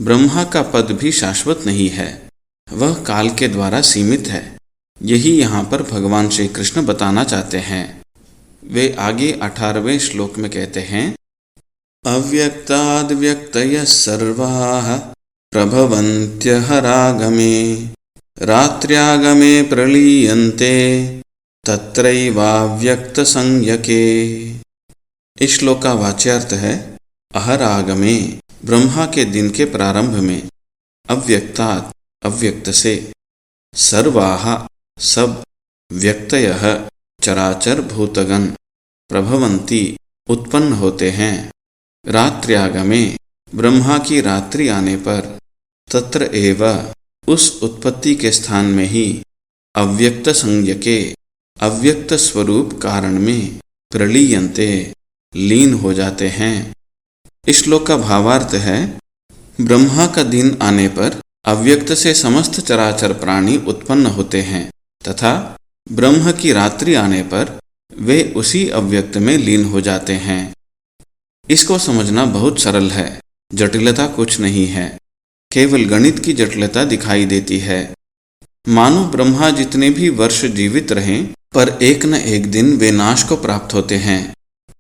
ब्रह्मा का पद भी शाश्वत नहीं है, वह काल के द्वारा सीमित है। यही यहाँ पर भगवान श्री कृष्ण बताना चाहते हैं। वे आगे 18वें श्लोक में कहते हैं, अव्यक्ताद् व्यक्तयः सर्वाः प्रभवन्त्यहरागमे रात्र्यागमे प्रलीयन्ते तत्रैवाव्यक्तसंज्ञके। इस श्लोक का वाच्यार्थ है, अहरागमे ब्रह्मा के दिन के प्रारंभ में, अव्यक्तात् अव्यक्त से, सर्वाः सब, व्यक्तयः चराचर भूतगण, प्रभवन्ति उत्पन्न होते हैं, रात्र्यागमे ब्रह्मा की रात्रि आने पर, तत्र एव उस उत्पत्ति के स्थान में ही, अव्यक्त संज्ञके अव्यक्त स्वरूप कारण में, प्रलीयन्ते लीन हो जाते हैं। इस श्लोक का भावार्थ है, ब्रह्मा का दिन आने पर अव्यक्त से समस्त चराचर प्राणी उत्पन्न होते हैं तथा ब्रह्म की रात्रि आने पर वे उसी अव्यक्त में लीन हो जाते हैं। इसको समझना बहुत सरल है, जटिलता कुछ नहीं है, केवल गणित की जटिलता दिखाई देती है। मानो ब्रह्मा जितने भी वर्ष जीवित रहें, पर एक न एक दिन वे नाश को प्राप्त होते हैं।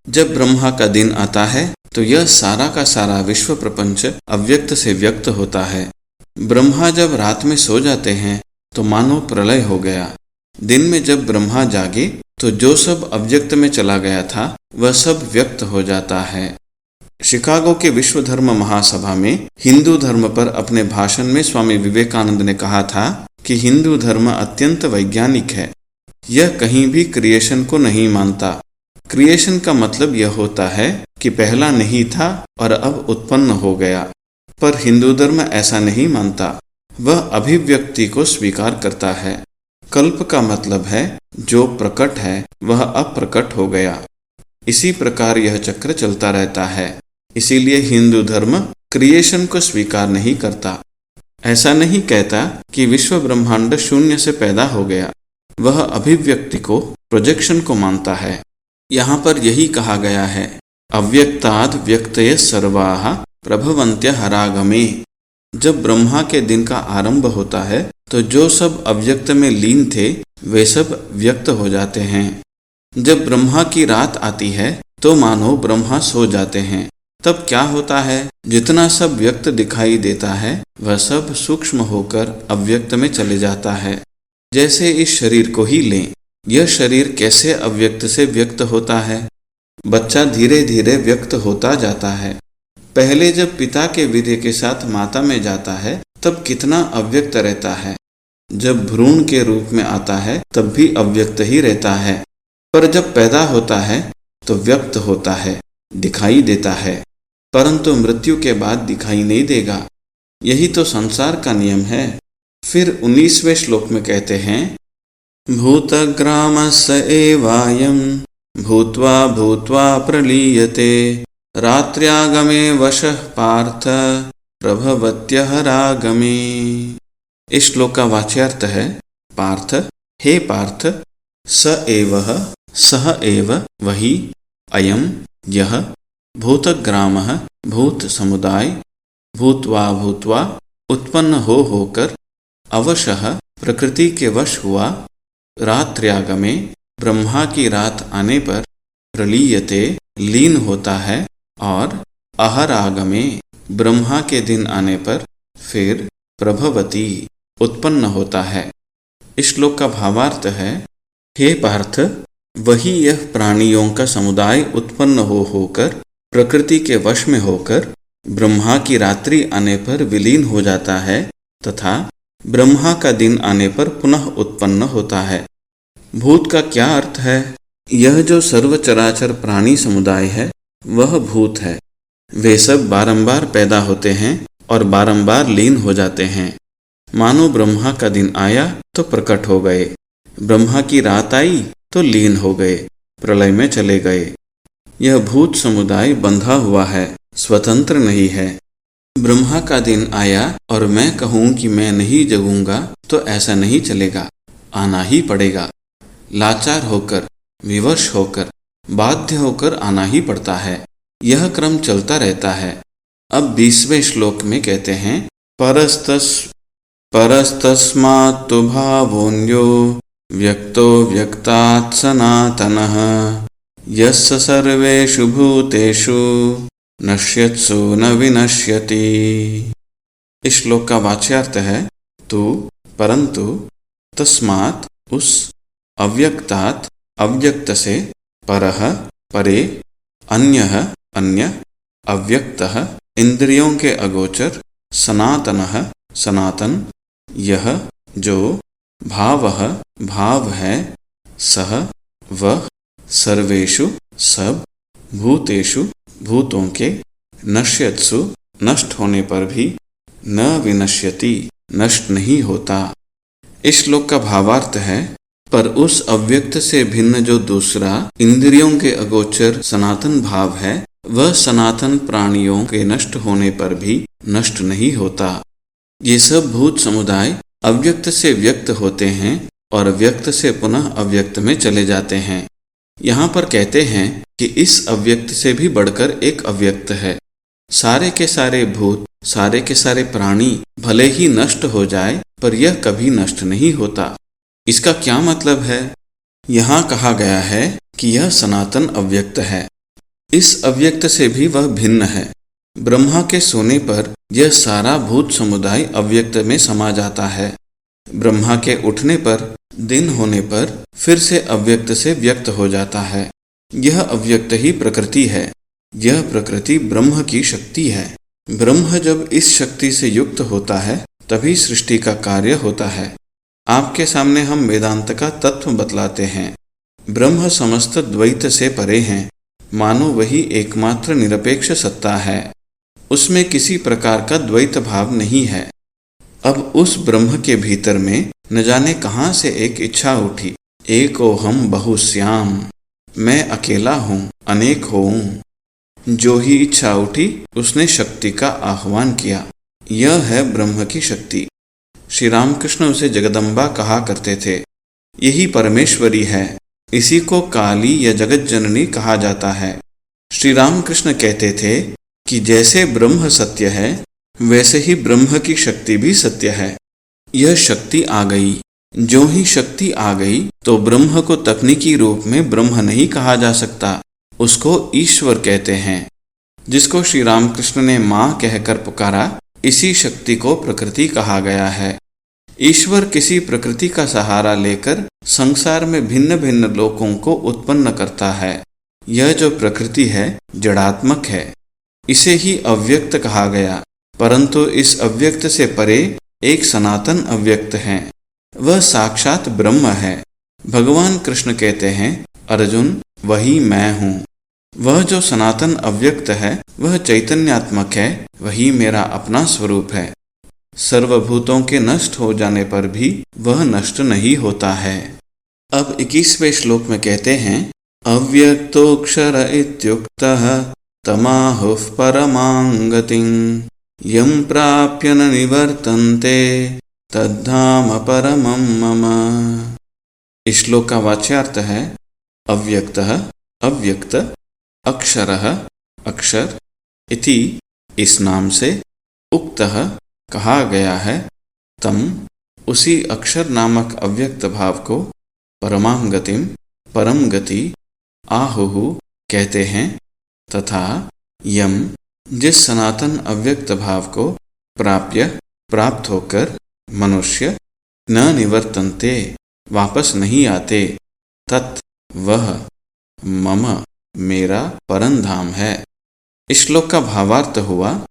जब ब्रह्मा का दिन आता है तो यह सारा का सारा विश्व प्रपंच अव्यक्त से व्यक्त होता है। ब्रह्मा जब रात में सो जाते हैं तो मानो प्रलय हो गया। दिन में जब ब्रह्मा जागे तो जो सब अव्यक्त में चला गया था वह सब व्यक्त हो जाता है। शिकागो के विश्व धर्म महासभा में हिंदू धर्म पर अपने भाषण में स्वामी विवेकानंद ने कहा था कि हिंदू धर्म अत्यंत वैज्ञानिक है। यह कहीं भी क्रिएशन को नहीं मानता। क्रिएशन का मतलब यह होता है कि पहला नहीं था और अब उत्पन्न हो गया, पर हिंदू धर्म ऐसा नहीं मानता। वह अभिव्यक्ति को स्वीकार करता है। कल्प का मतलब है जो प्रकट है वह अप्रकट हो गया। इसी प्रकार यह चक्र चलता रहता है। इसीलिए हिंदू धर्म क्रिएशन को स्वीकार नहीं करता। ऐसा नहीं कहता कि विश्व ब्रह्मांड शून्य से पैदा हो गया। वह अभिव्यक्ति को, प्रोजेक्शन को मानता है। यहाँ पर यही कहा गया है, अव्यक्ताद् व्यक्तयः सर्वाः प्रभवन्त्यः हरागमे। जब ब्रह्मा के दिन का आरंभ होता है तो जो सब अव्यक्त में लीन थे वे सब व्यक्त हो जाते हैं। जब ब्रह्मा की रात आती है तो मानो ब्रह्मा सो जाते हैं। तब क्या होता है, जितना सब व्यक्त दिखाई देता है वह सब सूक्ष्म होकर अव्यक्त में चले जाता है। जैसे इस शरीर को ही लें, यह शरीर कैसे अव्यक्त से व्यक्त होता है। बच्चा धीरे धीरे व्यक्त होता जाता है। पहले जब पिता के वीर्य के साथ माता में जाता है तब कितना अव्यक्त रहता है। जब भ्रूण के रूप में आता है तब भी अव्यक्त ही रहता है, पर जब पैदा होता है तो व्यक्त होता है, दिखाई देता है, परंतु मृत्यु के बाद दिखाई नहीं देगा। यही तो संसार का नियम है। फिर 19वें श्लोक में कहते हैं, भूतग्रामस्य एवायं भूत्वा भूत्वा प्रलीयते रात्र्यागमे वशः पार्थ प्रभवत्यहरागमे। इस श्लोक का वाच्यार्थ है, पार्थ, हे पार्थ, स एवः सह एव वही, अयम यह, भूतग्रामः भूत समुदाय, भूत्वा भूत्वा उत्पन्न हो होकर, अवशः प्रकृति के वश हुआ, रात्र्यागमे ब्रह्मा की रात आने पर, प्रलीयते लीन होता है, और अहरागमे ब्रह्मा के दिन आने पर फिर प्रभवती उत्पन्न होता है। इस श्लोक का भावार्थ है, हे पार्थ, वही यह प्राणियों का समुदाय उत्पन्न हो होकर प्रकृति के वश में होकर ब्रह्मा की रात्रि आने पर विलीन हो जाता है तथा ब्रह्मा का दिन आने पर पुनः उत्पन्न होता है। भूत का क्या अर्थ है? यह जो सर्वचराचर प्राणी समुदाय है वह भूत है। वे सब बारंबार पैदा होते हैं और बारंबार लीन हो जाते हैं। मानो ब्रह्मा का दिन आया तो प्रकट हो गए, ब्रह्मा की रात आई तो लीन हो गए, प्रलय में चले गए। यह भूत समुदाय बंधा हुआ है, स्वतंत्र नहीं है। ब्रह्मा का दिन आया और मैं कहूँ कि मैं नहीं जगूंगा तो ऐसा नहीं चलेगा, आना ही पड़ेगा। लाचार होकर, विवश होकर, बाध्य होकर आना ही पड़ता है। यह क्रम चलता रहता है। अब 20वें श्लोक में कहते हैं परस्तस्मात्तु भावोऽन्यो व्यक्तो व्यक्तात् सनातनः यस्य सर्वेषु भूतेषु नश्यत्सु न विनश्यति। इस श्लोक का वाच्यार्थ है तो परंतु, तस्मात् उस, अव्यक्तात् अव्यक्त से, परः परे, अन्यः अन्य, अव्यक्तः इंद्रियों के अगोचर, सनातनः सनातन, यह जो, भावः भाव है, सह वह, सर्वेषु सब, भूतेषु भूतों के, नश्यत्सु नष्ट होने पर भी, न विनश्यति नष्ट नहीं होता। इस श्लोक का भावार्थ है पर उस अव्यक्त से भिन्न जो दूसरा इंद्रियों के अगोचर सनातन भाव है, वह सनातन प्राणियों के नष्ट होने पर भी नष्ट नहीं होता। ये सब भूत समुदाय अव्यक्त से व्यक्त होते हैं और व्यक्त से पुनः अव्यक्त में चले जाते हैं। यहाँ पर कहते हैं कि इस अव्यक्त से भी बढ़कर एक अव्यक्त है। सारे के सारे भूत, सारे के सारे प्राणी भले ही नष्ट हो जाए पर यह कभी नष्ट नहीं होता। इसका क्या मतलब है? यहाँ कहा गया है कि यह सनातन अव्यक्त है। इस अव्यक्त से भी वह भिन्न है। ब्रह्मा के सोने पर यह सारा भूत समुदाय अव्यक्त में समा जाता है। ब्रह्मा के उठने पर, दिन होने पर फिर से अव्यक्त से व्यक्त हो जाता है। यह अव्यक्त ही प्रकृति है। यह प्रकृति ब्रह्म की शक्ति है। ब्रह्म जब इस शक्ति से युक्त होता है तभी सृष्टि का कार्य होता है। आपके सामने हम वेदांत का तत्व बतलाते हैं। ब्रह्म समस्त द्वैत से परे हैं, मानो वही एकमात्र निरपेक्ष सत्ता है। उसमें किसी प्रकार का द्वैत भाव नहीं है। अब उस ब्रह्म के भीतर में न जाने कहाँ से एक इच्छा उठी, एको हम बहुश्याम, मैं अकेला हूँ अनेक होऊं। जो ही इच्छा उठी उसने शक्ति का आह्वान किया। यह है ब्रह्म की शक्ति। श्री रामकृष्ण उसे जगदम्बा कहा करते थे। यही परमेश्वरी है। इसी को काली या जगत जननी कहा जाता है। श्री रामकृष्ण कहते थे कि जैसे ब्रह्म सत्य है वैसे ही ब्रह्म की शक्ति भी सत्य है। यह शक्ति आ गई। जो ही शक्ति आ गई तो ब्रह्म को तकनीकी रूप में ब्रह्म नहीं कहा जा सकता, उसको ईश्वर कहते हैं। जिसको श्री रामकृष्ण ने माँ कहकर पुकारा, इसी शक्ति को प्रकृति कहा गया है। ईश्वर किसी प्रकृति का सहारा लेकर संसार में भिन्न भिन्न लोकों को उत्पन्न करता है। यह जो प्रकृति है जड़ात्मक है। इसे ही अव्यक्त कहा गया। परंतु इस अव्यक्त से परे एक सनातन अव्यक्त है। वह साक्षात ब्रह्म है। भगवान कृष्ण कहते हैं, अर्जुन वही मैं हूँ। वह जो सनातन अव्यक्त है वह चैतन्यात्मक है। वही मेरा अपना स्वरूप है। सर्वभूतों के नष्ट हो जाने पर भी वह नष्ट नहीं होता है। अब 21वें श्लोक में कहते हैं, अव्यक्तोऽक्षर इत्युक्तः तमाहुः परमां गतिं यं प्राप्य न निवर्तन्ते तद्धाम परमं मम। इस श्लोक का वाच्यार्थ है, अव्यक्तः अव्यक्त, अक्षरः अक्षर, इति इस नाम से, उक्तः कहा गया है, तम उसी अक्षर नामक अव्यक्त भाव को, परमां गतिम परम गति, आहुहु कहते हैं, तथा यम जिस सनातन अव्यक्त भाव को प्राप्य प्राप्त होकर मनुष्य न निवर्तन्ते वापस नहीं आते, तत् वह मम मेरा परम धाम है। इस श्लोक का भावार्थ हुआ,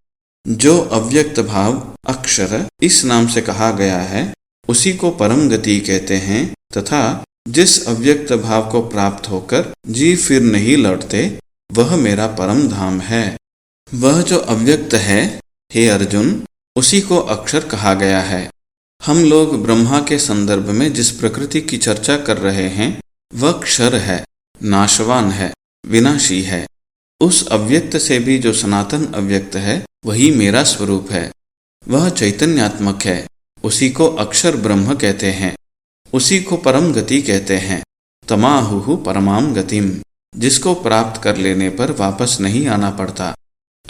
जो अव्यक्त भाव अक्षर इस नाम से कहा गया है उसी को परम गति कहते हैं, तथा जिस अव्यक्त भाव को प्राप्त होकर जी फिर नहीं लौटते वह मेरा परम धाम है। वह जो अव्यक्त है, हे अर्जुन, उसी को अक्षर कहा गया है। हम लोग ब्रह्मा के संदर्भ में जिस प्रकृति की चर्चा कर रहे हैं वह क्षर है, नाशवान है, विनाशी है। उस अव्यक्त से भी जो सनातन अव्यक्त है वही मेरा स्वरूप है। वह चैतन्यात्मक है। उसी को अक्षर ब्रह्म कहते हैं। उसी को परम गति कहते हैं। तमाहुहु परमां गतिम, जिसको प्राप्त कर लेने पर वापस नहीं आना पड़ता।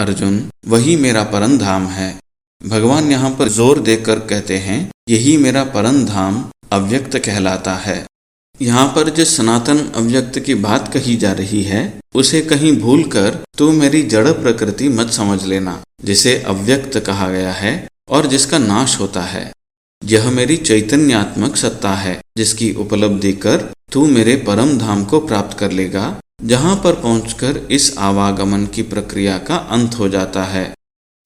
अर्जुन, वही मेरा परम धाम है। भगवान यहाँ पर जोर देकर कहते हैं, यही मेरा परम धाम अव्यक्त कहलाता है। यहाँ पर जिस सनातन अव्यक्त की बात कही जा रही है, उसे कहीं भूलकर तू मेरी जड़ प्रकृति मत समझ लेना, जिसे अव्यक्त कहा गया है और जिसका नाश होता है। यह मेरी चैतन्यात्मक सत्ता है, जिसकी उपलब्धि कर तू मेरे परम धाम को प्राप्त कर लेगा, जहाँ पर पहुंचकर इस आवागमन की प्रक्रिया का अंत हो जाता है।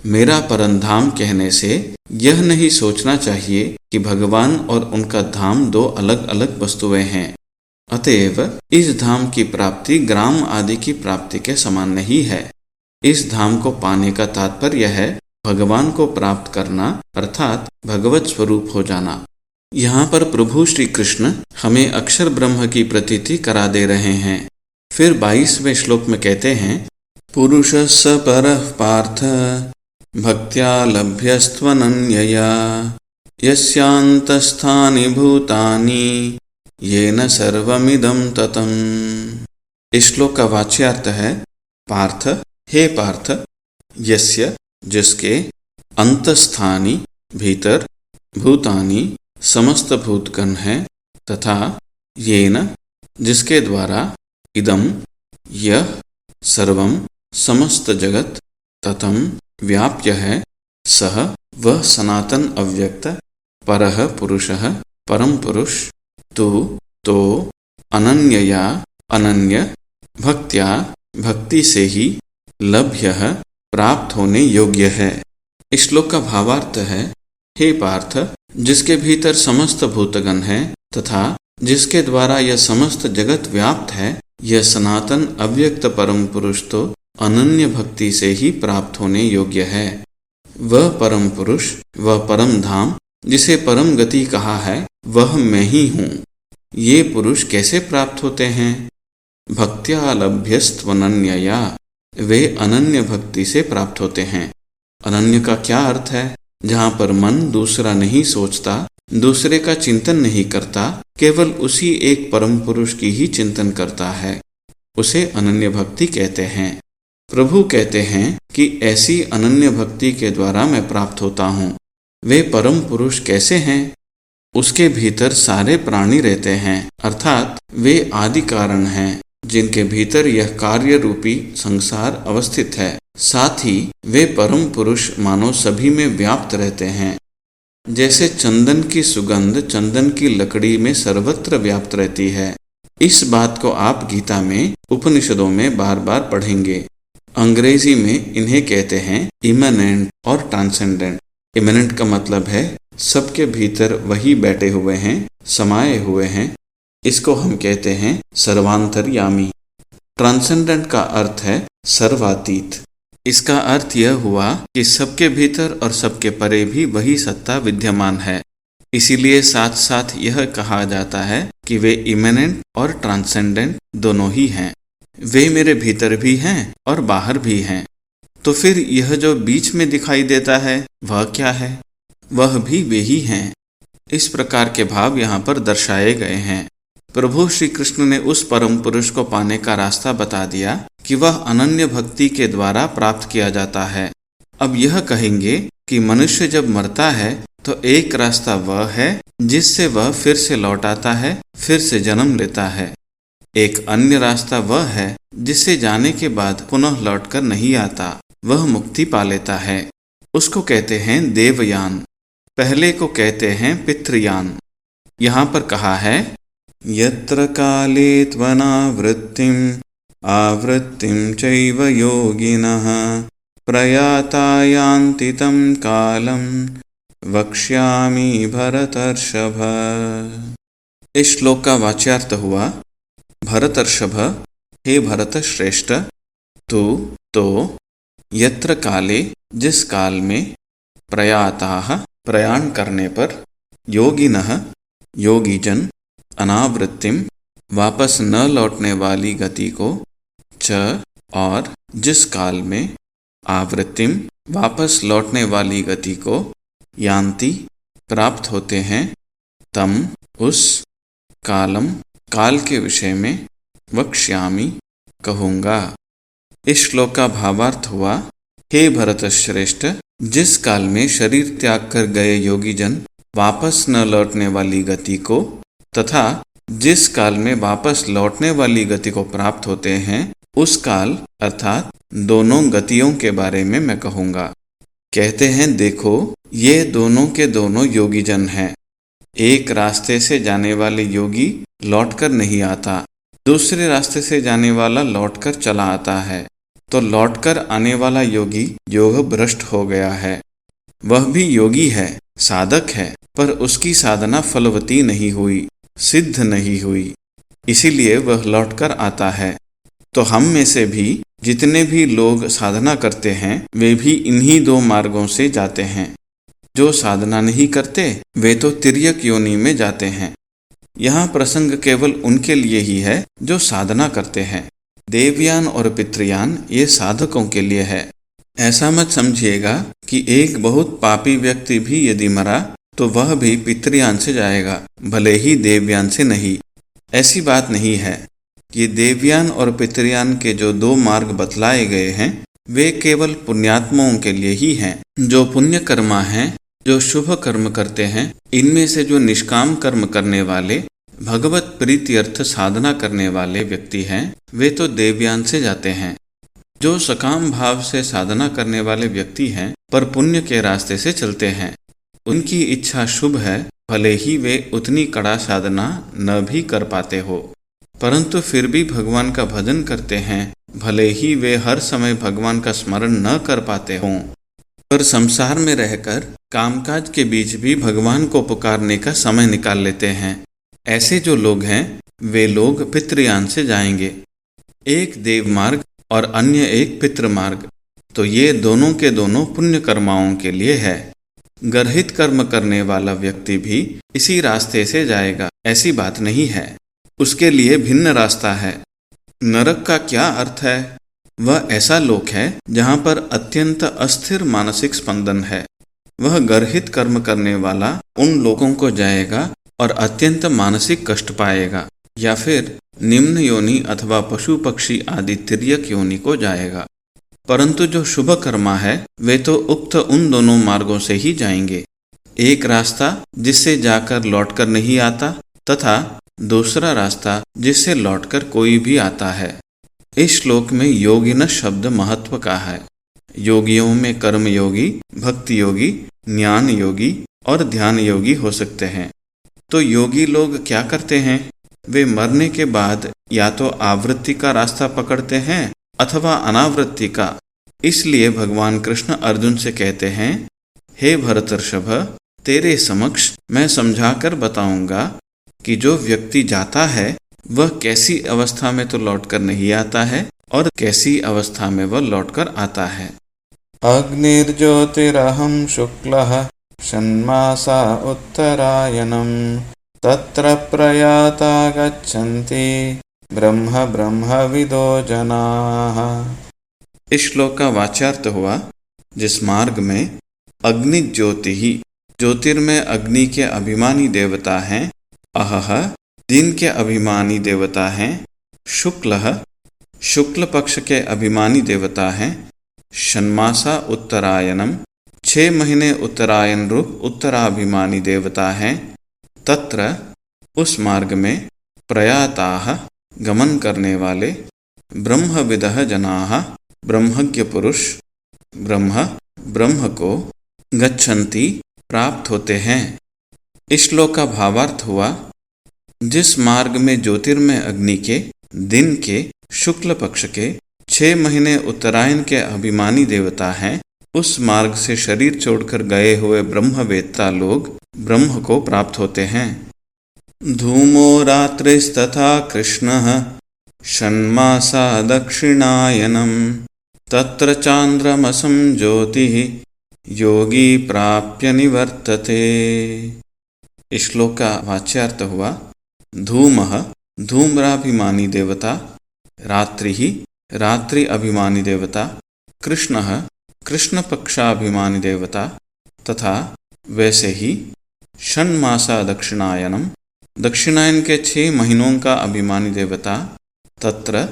मेरा परम धाम कहने से यह नहीं सोचना चाहिए कि भगवान और उनका धाम दो अलग अलग वस्तुएं हैं। अतएव इस धाम की प्राप्ति ग्राम आदि की प्राप्ति के समान नहीं है। इस धाम को पाने का तात्पर्य है भगवान को प्राप्त करना, अर्थात भगवत स्वरूप हो जाना। यहाँ पर प्रभु श्री कृष्ण हमें अक्षर ब्रह्म की प्रतीति करा दे रहे हैं। फिर 22वें श्लोक में कहते हैं, पुरुषस्स परः पार्थ भक्त्या लभ्यस्त्वनन्यया यस्यान्तस्थानि भूतानि येन सर्वमिदं ततम्। इस श्लोक का वाच्यार्थ है, पार्थ, हे पार्थ, यस्य, जिसके, अंतस्थानि, भीतर, भूतानि, समस्त भूतगण हैं, तथा येन, जिसके द्वारा, इदम, यह, सर्वम, समस्त जगत, ततम, व्याप्य है, सह, वह सनातन अव्यक्त, परः पुरुषः, परम पुरुष, तो अनन्यया, अनन्य, भक्त्या, भक्ति से ही, लभ्यः, प्राप्त होने योग्य है। इस श्लोक का भावार्थ है, हे पार्थ, जिसके भीतर समस्त भूतगण है तथा जिसके द्वारा यह समस्त जगत व्याप्त है, यह सनातन अव्यक्त परम पुरुष तो अनन्य भक्ति से ही प्राप्त होने योग्य है। वह परम पुरुष, वह परम धाम, जिसे परम गति कहा है, वह मैं ही हूँ। ये पुरुष कैसे प्राप्त होते हैं? भक्त्या लभ्यस्त्वनन्यया, वे अनन्य भक्ति से प्राप्त होते हैं। अनन्य का क्या अर्थ है? जहाँ पर मन दूसरा नहीं सोचता, दूसरे का चिंतन नहीं करता, केवल उसी एक परम पुरुष की ही चिंतन करता है, उसे अनन्य भक्ति कहते हैं। प्रभु कहते हैं कि ऐसी अनन्य भक्ति के द्वारा मैं प्राप्त होता हूँ। वे परम पुरुष कैसे हैं? उसके भीतर सारे प्राणी रहते हैं, अर्थात वे आदि कारण हैं, जिनके भीतर यह कार्य रूपी संसार अवस्थित है। साथ ही वे परम पुरुष मानो सभी में व्याप्त रहते हैं। जैसे चंदन की सुगंध चंदन की लकड़ी में सर्वत्र व्याप्त रहती है। इस बात को आप गीता में, उपनिषदों में बार बार पढ़ेंगे। अंग्रेजी में इन्हें कहते हैं इमनेंट और ट्रांसेंडेंट। इमनेंट का मतलब है सबके भीतर वही बैठे हुए हैं, समाये हुए हैं। इसको हम कहते हैं सर्वांतर्यामी। ट्रांसेंडेंट का अर्थ है सर्वातीत। इसका अर्थ यह हुआ कि सबके भीतर और सबके परे भी वही सत्ता विद्यमान है। इसीलिए साथ साथ यह कहा जाता है कि वे इमनेंट और ट्रांसेंडेंट दोनों ही हैं। वे मेरे भीतर भी हैं और बाहर भी हैं। तो फिर यह जो बीच में दिखाई देता है वह क्या है? वह भी वे ही हैं। इस प्रकार के भाव यहाँ पर दर्शाए गए हैं। प्रभु श्री कृष्ण ने उस परम पुरुष को पाने का रास्ता बता दिया कि वह अनन्य भक्ति के द्वारा प्राप्त किया जाता है। अब यह कहेंगे कि मनुष्य जब मरता है तो एक रास्ता वह है जिससे वह फिर से लौट आता है, फिर से जन्म लेता है। एक अन्य रास्ता वह है जिससे जाने के बाद पुनः लौटकर नहीं आता, वह मुक्ति पा लेता है। उसको कहते हैं देवयान। पहले को कहते हैं पितृयान। यहाँ पर कहा है यत्र काले त्वनावृत्तिम आवृत्तिम चैव योगिनः प्रयाता यान्ति तं कालम वक्ष्यामि भरतर्षभ। इस श्लोक का वाच्यार्थ हुआ, भरतर्षभ, हे भरत श्रेष्ठ, तू तो यत्र काले, जिस काल में, प्रयाताः, प्रयाण करने पर, योगिनः, योगीजन, अनावृत्तिम, वापस न लौटने वाली गति को, च, और जिस काल में, आवृत्तिम, वापस लौटने वाली गति को, यान्ति, प्राप्त होते हैं, तम, उस, कालम, काल के विषय में, वक्ष्यामि, कहूँगा। इस श्लोक का भावार्थ हुआ, हे भरत श्रेष्ठ, जिस काल में शरीर त्याग कर गए योगी जन वापस न लौटने वाली गति को तथा जिस काल में वापस लौटने वाली गति को प्राप्त होते हैं, उस काल अर्थात दोनों गतियों के बारे में मैं कहूँगा। कहते हैं, देखो ये दोनों के दोनों योगी जन हैं। एक रास्ते से जाने वाले योगी लौटकर नहीं आता, दूसरे रास्ते से जाने वाला लौटकर चला आता है। तो लौटकर आने वाला योगी योग भ्रष्ट हो गया है। वह भी योगी है, साधक है, पर उसकी साधना फलवती नहीं हुई, सिद्ध नहीं हुई, इसीलिए वह लौटकर आता है। तो हम में से भी जितने भी लोग साधना करते हैं, वे भी इन्हीं दो मार्गों से जाते हैं। जो साधना नहीं करते वे तो तिर्यक योनि में जाते हैं। यहाँ प्रसंग केवल उनके लिए ही है जो साधना करते हैं। देवयान और पितृयान ये साधकों के लिए है। ऐसा मत समझिएगा कि एक बहुत पापी व्यक्ति भी यदि मरा तो वह भी पितृयान से जाएगा, भले ही देवयान से नहीं। ऐसी बात नहीं है। ये देवयान और पितृयान के जो दो मार्ग बतलाए गए हैं, वे केवल पुण्यात्माओं के लिए ही हैं। जो पुण्य कर्मा हैं, जो शुभ कर्म करते हैं, इनमें से जो निष्काम कर्म करने वाले, भगवत प्रीति अर्थ साधना करने वाले व्यक्ति हैं, वे तो देवयान से जाते हैं। जो सकाम भाव से साधना करने वाले व्यक्ति हैं पर पुण्य के रास्ते से चलते हैं, उनकी इच्छा शुभ है, भले ही वे उतनी कड़ा साधना न भी कर पाते हो, परंतु फिर भी भगवान का भजन करते हैं, भले ही वे हर समय भगवान का स्मरण न कर पाते हों, पर संसार में रहकर कामकाज के बीच भी भगवान को पुकारने का समय निकाल लेते हैं। ऐसे जो लोग हैं, वे लोग पितृयान से जाएंगे। एक देव मार्ग और अन्य एक पितृ मार्ग। तो ये दोनों के दोनों पुण्य कर्माओं के लिए है। गर्हित कर्म करने वाला व्यक्ति भी इसी रास्ते से जाएगा, ऐसी बात नहीं है। उसके लिए भिन्न रास्ता है। नरक का क्या अर्थ है? वह ऐसा लोक है जहाँ पर अत्यंत अस्थिर मानसिक स्पंदन है। वह गर्हित कर्म करने वाला उन लोगों को जाएगा और अत्यंत मानसिक कष्ट पाएगा, या फिर निम्न योनि अथवा पशु पक्षी आदि तिर्यक योनि को जाएगा। परंतु जो शुभ कर्मा है, वे तो उक्त उन दोनों मार्गों से ही जाएंगे। एक रास्ता जिससे जाकर लौटकर नहीं आता तथा दूसरा रास्ता जिससे लौटकर कोई भी आता है। इस श्लोक में योगिन शब्द महत्व का है। योगियों में कर्म योगी, भक्ति योगी, ज्ञान योगी और ध्यान योगी हो सकते हैं। तो योगी लोग क्या करते हैं? वे मरने के बाद या तो आवृत्ति का रास्ता पकड़ते हैं अथवा अनावृत्ति का। इसलिए भगवान कृष्ण अर्जुन से कहते हैं, हे भरतर्षभ, तेरे समक्ष मैं समझाकर बताऊंगा कि जो व्यक्ति जाता है वह कैसी अवस्था में तो लौटकर नहीं आता है और कैसी अवस्था में वह लौटकर आता है। अग्निर्ज्योतिरहं शुक्लः षण्मासा उत्तरायणं तत्र प्रयाता गच्छन्ति ब्रह्म ब्रह्मविदो जनाः। इस श्लोक का वाच्यार्थ हुआ, जिस मार्ग में अग्नि ज्योति ही, ज्योतिर्मय अग्नि के अभिमानी देवता हैं, अहह दिन के अभिमानी देवता हैं, शुक्लः शुक्ल पक्ष के अभिमानी देवता हैं, षण्मासा उत्तरायणम 6 महीने उत्तरायण रूप उत्तराभिमानी देवता हैं, तत्र उस मार्ग में प्रयाताः गमन करने वाले, ब्रह्मविदः जनाः ब्रह्मज्ञ पुरुष, ब्रह्म को गच्छन्ति प्राप्त होते हैं। इस श्लोक का भावार्थ हुआ, जिस मार्ग में ज्योतिर्मय अग्नि के दिन के शुक्ल पक्ष के 6 महीने उत्तरायण के अभिमानी देवता हैं, उस मार्ग से शरीर छोड़कर गए हुए ब्रह्मवेत्ता लोग ब्रह्म को प्राप्त होते हैं। धूमो रात्रिस्तथा कृष्णः षण्मासा दक्षिणायनम तत्र चांद्रमसं ज्योतिः योगी प्राप्य निवर्तते। इस श्लोक का वाच्यार्थ हुआ, धूमः धूम्राभिमानी देवता, रात्रिः रात्रि अभिमानी देवता, कृष्णः कृष्ण पक्षाभिमानी देवता, तथा वैसे ही षण्मासा दक्षिणायनम दक्षिणायन के 6 महीनों का अभिमानी देवता, तत्र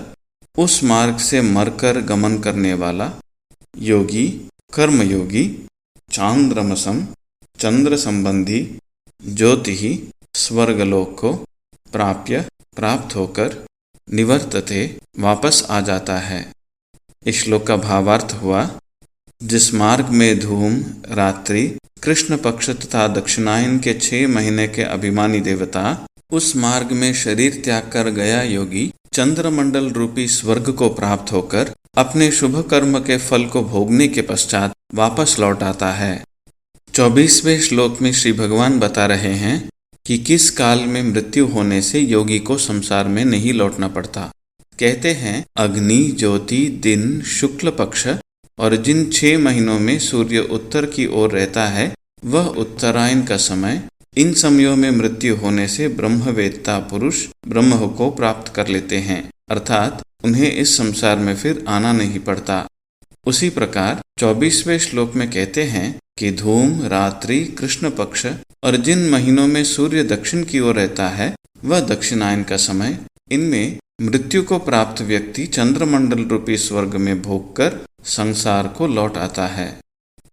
उस मार्ग से मरकर गमन करने वाला, योगी, कर्मयोगी, चांद्रमसम, चंद्र संबंधी, ज्योति स्वर्गलोक को प्राप्त होकर निवर्तते वापस आ जाता है। इस श्लोक का भावार्थ हुआ, जिस मार्ग में धूम, रात्रि, कृष्ण पक्ष तथा दक्षिणायन के 6 महीने के अभिमानी देवता, उस मार्ग में शरीर त्याग कर गया योगी चंद्रमंडल रूपी स्वर्ग को प्राप्त होकर अपने शुभ कर्म के फल को भोगने के पश्चात वापस लौट आता है। 24वें श्लोक में श्री भगवान बता रहे हैं कि किस काल में मृत्यु होने से योगी को संसार में नहीं लौटना पड़ता। कहते हैं, अग्नि, ज्योति, दिन, शुक्ल पक्ष और जिन 6 महीनों में सूर्य उत्तर की ओर रहता है वह उत्तरायण का समय, इन समयों में मृत्यु होने से ब्रह्मवेत्ता पुरुष ब्रह्म को प्राप्त कर लेते हैं, अर्थात उन्हें इस संसार में फिर आना नहीं पड़ता। उसी प्रकार 24वें श्लोक में कहते हैं कि धूम, रात्रि, कृष्ण पक्ष और जिन महीनों में सूर्य दक्षिण की ओर रहता है वह दक्षिणायन का समय, इनमें मृत्यु को प्राप्त व्यक्ति चंद्रमंडल रूपी स्वर्ग में भोगकर संसार को लौट आता है।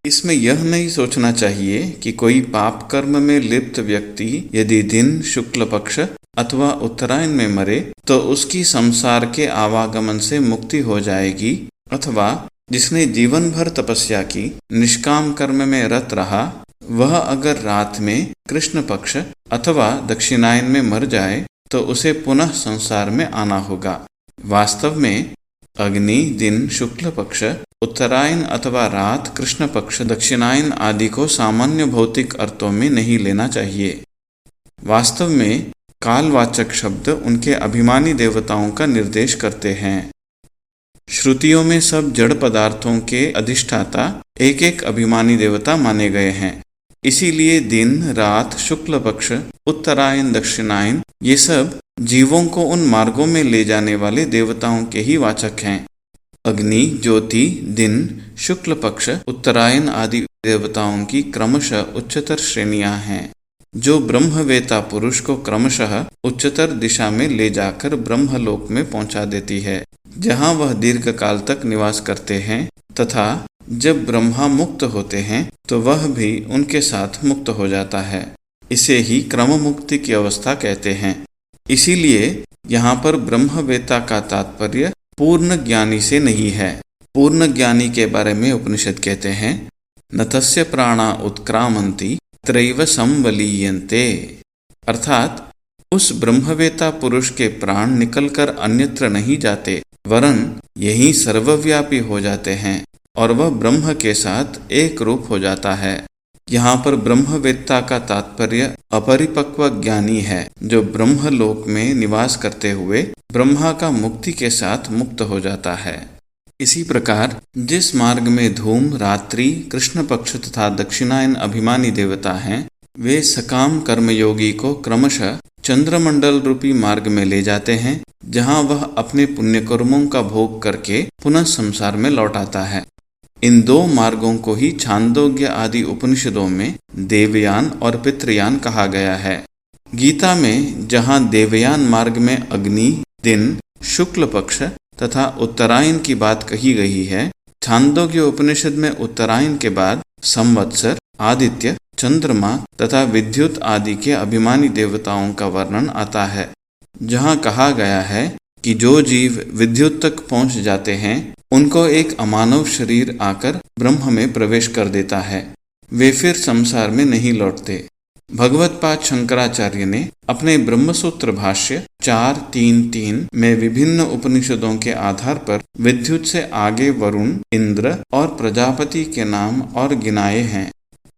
इसमें यह नहीं सोचना चाहिए कि कोई पाप कर्म में लिप्त व्यक्ति यदि दिन, शुक्ल पक्ष अथवा उत्तरायण में मरे तो उसकी संसार के आवागमन से मुक्ति हो जाएगी, अथवा जिसने जीवन भर तपस्या की, निष्काम कर्म में रत रहा, वह अगर रात में कृष्ण पक्ष अथवा दक्षिणायन में मर जाए तो उसे पुनः संसार में आना होगा। वास्तव में अग्नि, दिन, शुक्ल पक्ष, उत्तरायण अथवा रात, कृष्ण पक्ष, दक्षिणायन आदि को सामान्य भौतिक अर्थों में नहीं लेना चाहिए। वास्तव में कालवाचक शब्द उनके अभिमानी देवताओं का निर्देश करते हैं। श्रुतियों में सब जड़ पदार्थों के अधिष्ठाता एक एक अभिमानी देवता माने गए हैं। इसीलिए दिन, रात, शुक्ल पक्ष, उत्तरायण, दक्षिणायन ये सब जीवों को उन मार्गों में ले जाने वाले देवताओं के ही वाचक हैं। अग्नि, ज्योति, दिन, शुक्ल पक्ष, उत्तरायण आदि देवताओं की क्रमशः उच्चतर श्रेणियां हैं, जो ब्रह्मवेता पुरुष को क्रमशः उच्चतर दिशा में ले जाकर ब्रह्मलोक में पहुंचा देती है, जहां वह दीर्घ काल तक निवास करते हैं, तथा जब ब्रह्मा मुक्त होते हैं तो वह भी उनके साथ मुक्त हो जाता है। इसे ही क्रम मुक्ति की अवस्था कहते हैं। इसीलिए यहाँ पर ब्रह्मवेता का तात्पर्य पूर्ण ज्ञानी से नहीं है। पूर्ण ज्ञानी के बारे में उपनिषद कहते हैं, न तस्य प्राणा उत्क्रामन्ति त्रैव संवलीयन्ते, अर्थात उस ब्रह्मवेता पुरुष के प्राण निकलकर अन्यत्र नहीं जाते, वरन यही सर्वव्यापी हो जाते हैं और वह ब्रह्म के साथ एक रूप हो जाता है। यहाँ पर ब्रह्मवेत्ता का तात्पर्य अपरिपक्व ज्ञानी है, जो ब्रह्मलोक में निवास करते हुए ब्रह्मा का मुक्ति के साथ मुक्त हो जाता है। इसी प्रकार जिस मार्ग में धूम, रात्रि, कृष्ण पक्ष तथा दक्षिणायन अभिमानी देवता हैं, वे सकाम कर्मयोगी को क्रमशः चंद्रमंडल रूपी मार्ग में ले जाते हैं, जहाँ वह अपने पुण्य कर्मों का भोग करके पुनः संसार में लौट आता है। इन 2 मार्गों को ही छांदोग्य आदि उपनिषदों में देवयान और पितृयान कहा गया है। गीता में जहाँ देवयान मार्ग में अग्नि, दिन, शुक्ल पक्ष तथा उत्तरायण की बात कही गई है, छांदोग्य उपनिषद में उत्तरायण के बाद संवत्सर, आदित्य, चंद्रमा तथा विद्युत आदि के अभिमानी देवताओं का वर्णन आता है, जहाँ कहा गया है कि जो जीव विद्युत तक पहुँच जाते हैं उनको एक अमानव शरीर आकर ब्रह्म में प्रवेश कर देता है, वे फिर संसार में नहीं लौटते। भगवत्पाद शंकराचार्य ने अपने ब्रह्मसूत्र भाष्य 4.3.3 में विभिन्न उपनिषदों के आधार पर विद्युत से आगे वरुण, इंद्र और प्रजापति के नाम और गिनाए हैं।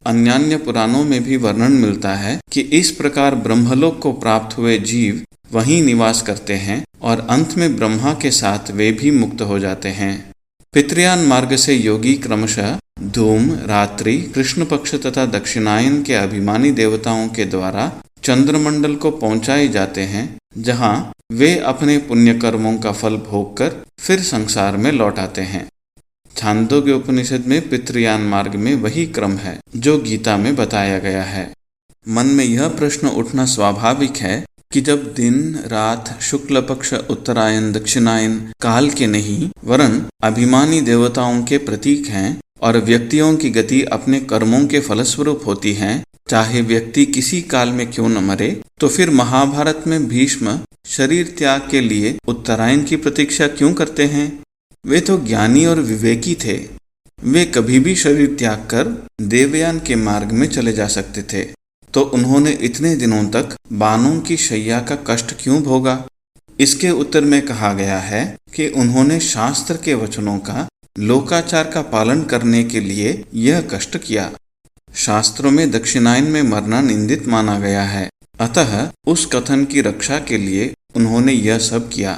अन्यान्य पुराणों में भी वर्णन मिलता है कि इस प्रकार ब्रह्मलोक को प्राप्त हुए जीव वहीं निवास करते हैं और अंत में ब्रह्मा के साथ वे भी मुक्त हो जाते हैं। पितृयान मार्ग से योगी क्रमशः धूम, रात्रि, कृष्ण पक्ष तथा दक्षिणायन के अभिमानी देवताओं के द्वारा चंद्रमंडल को पहुंचाए जाते हैं, जहां वे अपने पुण्य कर्मों का फल भोग कर फिर संसार में लौट आते हैं। छांदोग्य उपनिषद में पितृयान मार्ग में वही क्रम है जो गीता में बताया गया है। मन में यह प्रश्न उठना स्वाभाविक है कि जब दिन रात शुक्ल पक्ष उत्तरायण दक्षिणायन काल के नहीं वरन अभिमानी देवताओं के प्रतीक हैं और व्यक्तियों की गति अपने कर्मों के फलस्वरूप होती है, चाहे व्यक्ति किसी काल में क्यों न मरे, तो फिर महाभारत में भीष्म शरीर त्याग के लिए उत्तरायण की प्रतीक्षा क्यों करते हैं? वे तो ज्ञानी और विवेकी थे। वे कभी भी शरीर त्याग कर देवयान के मार्ग में चले जा सकते थे, तो उन्होंने इतने दिनों तक बाणों की शैया का कष्ट क्यों भोगा? इसके उत्तर में कहा गया है कि उन्होंने शास्त्र के वचनों का लोकाचार का पालन करने के लिए यह कष्ट किया। शास्त्रों में दक्षिणायन में मरना निंदित माना गया है, अतः उस कथन की रक्षा के लिए उन्होंने यह सब किया।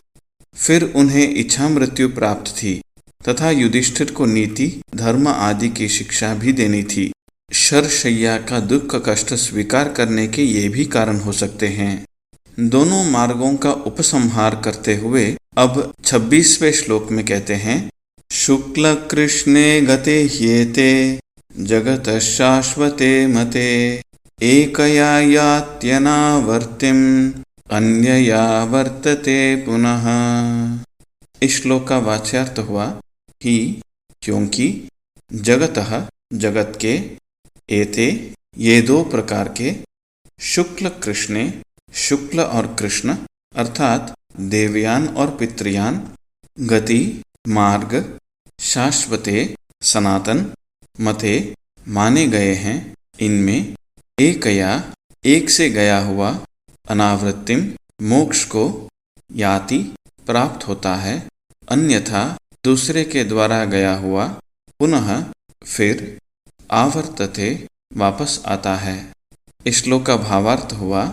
फिर उन्हें इच्छा मृत्यु प्राप्त थी तथा युधिष्ठिर को नीति धर्म आदि की शिक्षा भी देनी थी। शरशय्या का दुख कष्ट स्वीकार करने के ये भी कारण हो सकते हैं। दोनों मार्गों का उपसंहार करते हुए अब 26वें श्लोक में कहते हैं, शुक्ल कृष्णे गते ह्येते जगत शाश्वते मते एकया यात्यनावर्तिम अन्यया वर्तते पुनः। इस श्लोक का वाच्यार्थ हुआ कि क्योंकि जगतः जगत के एते ये दो प्रकार के शुक्ल कृष्णे शुक्ल और कृष्ण अर्थात देवयान और पितृयान गति मार्ग शाश्वते सनातन मते माने गए हैं, इनमें एकया एक से गया हुआ अनावृत्तिम मोक्ष को याति प्राप्त होता है, अन्यथा दूसरे के द्वारा गया हुआ पुनः फिर आवर्तते वापस आता है। इस श्लोक का भावार्थ हुआ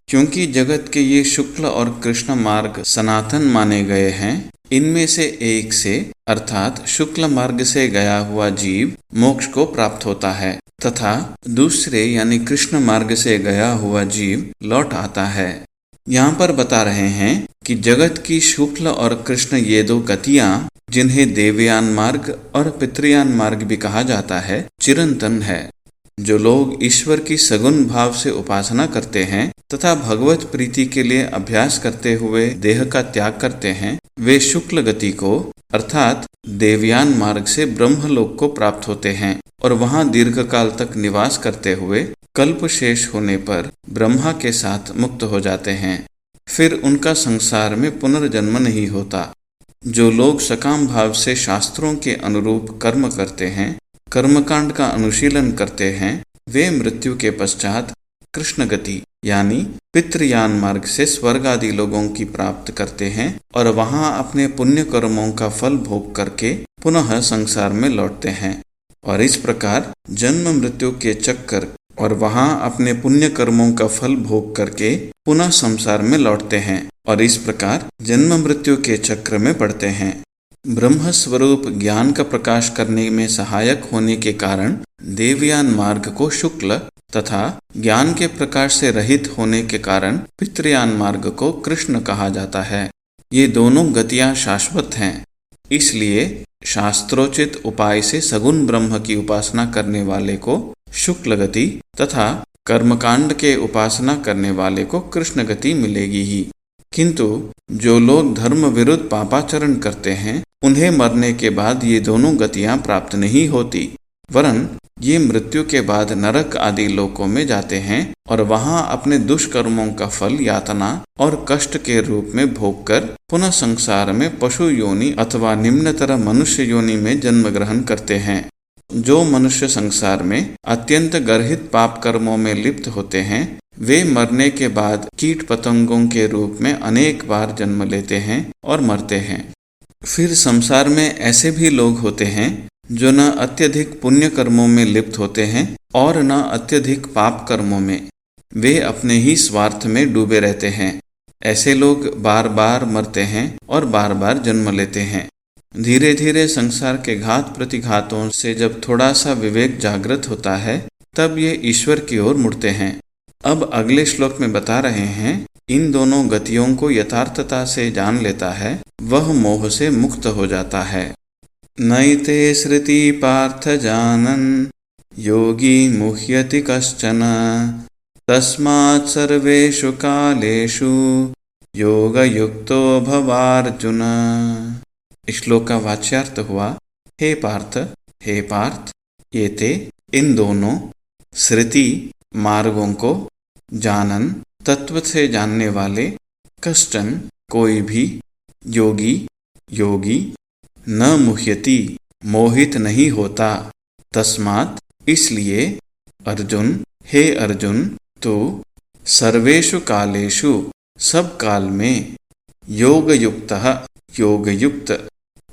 क्योंकि जगत के ये शुक्ल और कृष्ण मार्ग सनातन माने गए हैं, इनमें से एक से अर्थात शुक्ल मार्ग से गया हुआ जीव मोक्ष को प्राप्त होता है तथा दूसरे यानी कृष्ण मार्ग से गया हुआ जीव लौट आता है। यहाँ पर बता रहे हैं कि जगत की शुक्ल और कृष्ण ये दो गतियाँ, जिन्हें देवयान मार्ग और पितृयान मार्ग भी कहा जाता है, चिरंतन है। जो लोग ईश्वर की सगुण भाव से उपासना करते हैं तथा भगवत प्रीति के लिए अभ्यास करते हुए देह का त्याग करते हैं, वे शुक्ल गति को अर्थात देवयान मार्ग से ब्रह्मलोक को प्राप्त होते हैं और वहां दीर्घ काल तक निवास करते हुए कल्प शेष होने पर ब्रह्मा के साथ मुक्त हो जाते हैं। फिर उनका संसार में पुनर्जन्म नहीं होता। जो लोग सकाम भाव से शास्त्रों के अनुरूप कर्म करते हैं, कर्मकांड का अनुशीलन करते हैं, वे मृत्यु के पश्चात कृष्ण गति यानी पितृयान मार्ग से स्वर्ग आदि लोगों की प्राप्त करते हैं और वहां अपने पुण्य कर्मों का फल भोग करके पुनः संसार में लौटते हैं और इस प्रकार जन्म मृत्यु के चक्कर और वहां अपने पुण्य कर्मों का फल भोग करके पुनः संसार में लौटते हैं और इस प्रकार जन्म मृत्यु के चक्र में पड़ते हैं। ब्रह्म स्वरूप ज्ञान का प्रकाश करने में सहायक होने के कारण देवयान मार्ग को शुक्ल तथा ज्ञान के प्रकाश से रहित होने के कारण पितृयान मार्ग को कृष्ण कहा जाता है। ये दोनों गतियां शाश्वत हैं, इसलिए शास्त्रोचित उपाय से सगुण ब्रह्म की उपासना करने वाले को शुक्ल गति तथा कर्मकांड के उपासना करने वाले को कृष्ण गति मिलेगी ही। किंतु जो लोग धर्म विरुद्ध पापाचरण करते हैं, उन्हें मरने के बाद ये दोनों गतियां प्राप्त नहीं होती, वरन ये मृत्यु के बाद नरक आदि लोकों में जाते हैं और वहां अपने दुष्कर्मों का फल यातना और कष्ट के रूप में भोग कर पुनः संसार में पशु योनि अथवा निम्नतर मनुष्य योनि में जन्म ग्रहण करते हैं। जो मनुष्य संसार में अत्यंत गर्हित पाप कर्मों में लिप्त होते हैं, वे मरने के बाद कीट पतंगों के रूप में अनेक बार जन्म लेते हैं और मरते हैं। फिर संसार में ऐसे भी लोग होते हैं जो न अत्यधिक पुण्य कर्मों में लिप्त होते हैं और न अत्यधिक पाप कर्मों में। वे अपने ही स्वार्थ में डूबे रहते हैं। ऐसे लोग बार बार मरते हैं और बार बार जन्म लेते हैं। धीरे धीरे संसार के घात प्रतिघातों से जब थोड़ा सा विवेक जागृत होता है, तब ये ईश्वर की ओर मुड़ते हैं। अब अगले श्लोक में बता रहे हैं, इन दोनों गतियों को यथार्थता से जान लेता है, वह मोह से मुक्त हो जाता है। नैते श्रुति पार्थ जानन योगी मुह्यति कश्चन तस्मात् सर्वेषु कालेषु योगयुक्तो भवार्जुन। श्लोक का वाच्यार्थ हुआ, हे पार्थ, एते इन दोनों, श्रुति मार्गों को, जानन तत्व से जानने वाले, कश्चन कोई भी, योगी न मुह्यति मोहित नहीं होता, तस्मात् इसलिए, अर्जुन हे अर्जुन, तो सर्वेषु कालेषु सब काल में, योगयुक्त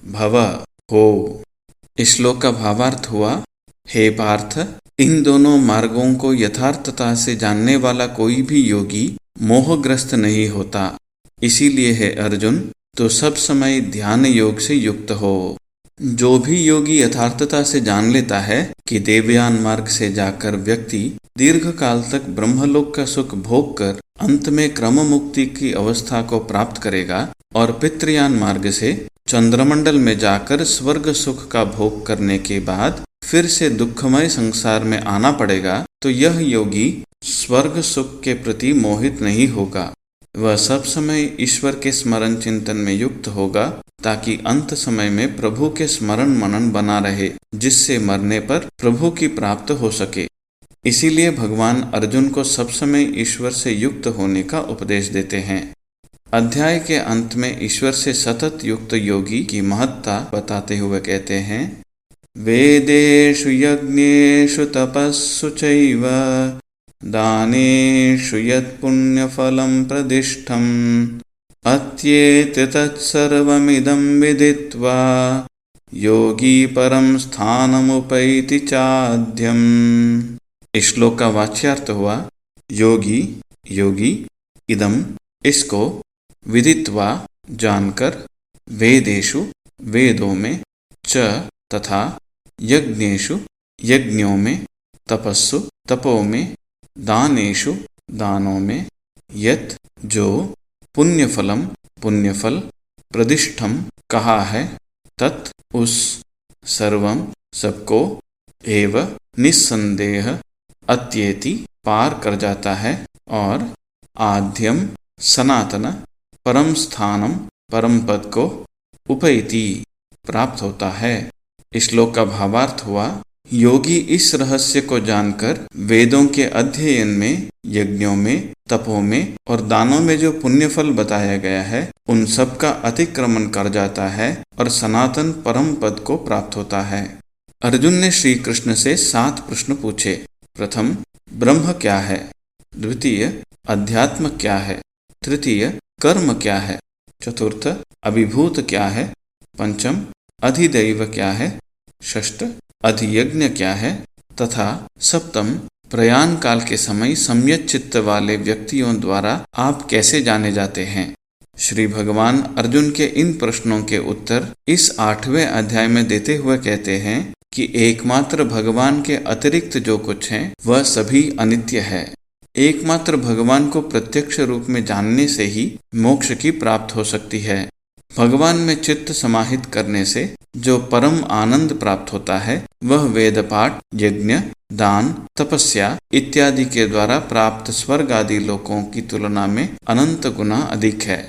भव हो। श्लोक का भावार्थ हुआ, हे पार्थ, इन दोनों मार्गों को यथार्थता से जानने वाला कोई भी योगी मोहग्रस्त नहीं होता। इसीलिए है अर्जुन, तो सब समय ध्यान योग से युक्त हो। जो भी योगी यथार्थता से जान लेता है कि देवयान मार्ग से जाकर व्यक्ति दीर्घ काल तक ब्रह्मलोक का सुख भोग कर अंत में क्रम मुक्ति की अवस्था को प्राप्त करेगा और पितृयान मार्ग से चंद्रमंडल में जाकर स्वर्ग सुख का भोग करने के बाद फिर से दुखमय संसार में आना पड़ेगा, तो यह योगी स्वर्ग सुख के प्रति मोहित नहीं होगा। वह सब समय ईश्वर के स्मरण चिंतन में युक्त होगा, ताकि अंत समय में प्रभु के स्मरण मनन बना रहे, जिससे मरने पर प्रभु की प्राप्त हो सके। इसीलिए भगवान अर्जुन को सब समय ईश्वर से युक्त होने का उपदेश देते हैं। अध्याय के अंत में ईश्वर से सतत युक्त योगी की महत्ता बताते हुए कहते हैं, वेदेषु यज्ञेषु तपस्सु चैव दानेषु यत्पुण्यफलं प्रदिष्टम् अत्येति तत्सर्वमिदं विदित्वा योगी परं स्थानमुपैति चाद्यम्। श्लोक का वाच्यार्थ हुआ, योगी इदम इसको, विदित्वा जानकर, वेदेषु वेदों में, च तथा, यज्ञेषु यज्ञों में, तपस्सु तपो में, दानेषु दानों में, यत् जो, पुण्यफलम पुण्यफल, प्रदिष्ठम कहा है, तत् उस, सर्वम सबको, एव निस्संदेह, अत्येति पार कर जाता है, और आद्यम सनातन, परम स्थानम परम पद को, उपैति प्राप्त होता है। श्लोक का भावार्थ हुआ, योगी इस रहस्य को जानकर वेदों के अध्ययन में, यज्ञों में, तपों में और दानों में जो पुण्यफल बताया गया है, उन सब का अतिक्रमण कर जाता है और सनातन परम पद को प्राप्त होता है। अर्जुन ने श्री कृष्ण से 7 प्रश्न पूछे। प्रथम, ब्रह्म क्या है? द्वितीय, अध्यात्म क्या है? तृतीय, कर्म क्या है? चतुर्थ, अभिभूत क्या है? पंचम, अधिदैव क्या है? षष्ठ, अधियज्ञ क्या है? तथा सप्तम, प्रयाण काल के समय सम्यक चित्त वाले व्यक्तियों द्वारा आप कैसे जाने जाते हैं? श्री भगवान अर्जुन के इन प्रश्नों के उत्तर इस 8वें अध्याय में देते हुए कहते हैं कि एकमात्र भगवान के अतिरिक्त जो कुछ है वह सभी अनित्य है। एकमात्र भगवान को प्रत्यक्ष रूप में जानने से ही मोक्ष की प्राप्त हो सकती है। भगवान में चित्त समाहित करने से जो परम आनंद प्राप्त होता है वह वेद पाठ, यज्ञ, दान, तपस्या इत्यादि के द्वारा प्राप्त स्वर्ग आदि लोकों की तुलना में अनंत गुना अधिक है।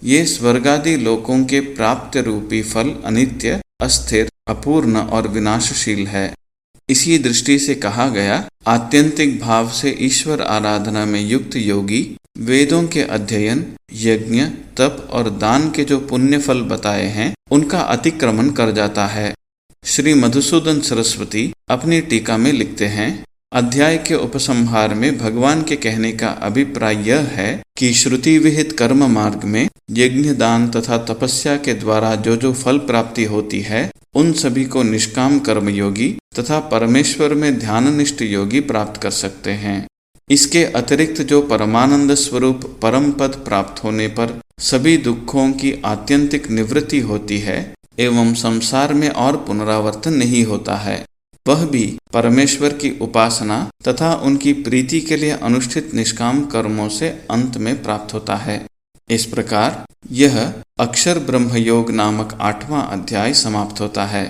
ये स्वर्ग आदि लोकों के प्राप्त रूपी फल अनित्य, अस्थिर, अपूर्ण और विनाशशील है। इसी दृष्टि से कहा गया, आत्यंतिक भाव से ईश्वर आराधना में युक्त योगी वेदों के अध्ययन, यज्ञ, तप और दान के जो पुण्य फल बताए हैं उनका अतिक्रमण कर जाता है। श्री मधुसूदन सरस्वती अपनी टीका में लिखते हैं, अध्याय के उपसंहार में भगवान के कहने का अभिप्राय यह है कि श्रुति विहित कर्म मार्ग में यज्ञ, दान तथा तपस्या के द्वारा जो जो फल प्राप्ति होती है उन सभी को निष्काम कर्म योगी तथा परमेश्वर में ध्याननिष्ठ योगी प्राप्त कर सकते हैं। इसके अतिरिक्त जो परमानंद स्वरूप परम पद प्राप्त होने पर सभी दुखों की आत्यंतिक निवृत्ति होती है एवं संसार में और पुनरावर्तन नहीं होता है, वह भी परमेश्वर की उपासना तथा उनकी प्रीति के लिए अनुष्ठित निष्काम कर्मों से अंत में प्राप्त होता है। इस प्रकार यह अक्षर ब्रह्म योग नामक 8वां अध्याय समाप्त होता है।